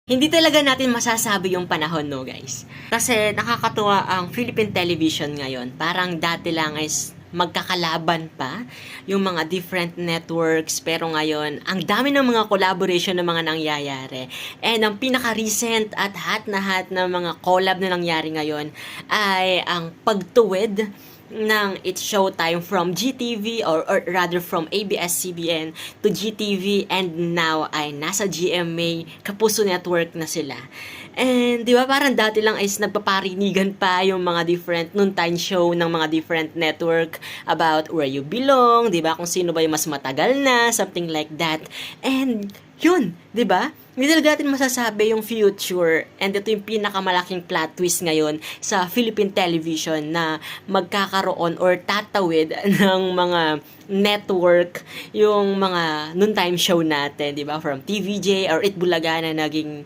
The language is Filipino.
Hindi talaga natin masasabi yung panahon, no, guys? Kasi nakakatuwa ang Philippine television ngayon. Parang dati lang is magkakalaban pa yung mga different networks, pero ngayon ang dami ng mga collaboration ng mga nangyayari, and ang pinaka-recent at hot na hot na mga collab na nangyari ngayon ay ang pagtuwid ng It's Showtime from GTV, or rather from ABS-CBN to GTV, and now ay nasa GMA Kapuso Network na sila. And di ba parang dati lang is nagpaparinigan pa yung mga different noontime show ng mga different network about where you belong, di ba, kung sino ba yung mas matagal na, something like that. And yun, di ba? Hindi talaga natin masasabi yung future, and ito yung pinakamalaking plot twist ngayon sa Philippine television na magkakaroon or tatawid ng mga network yung mga noontime show natin, di ba? From TVJ or Itbulaga na naging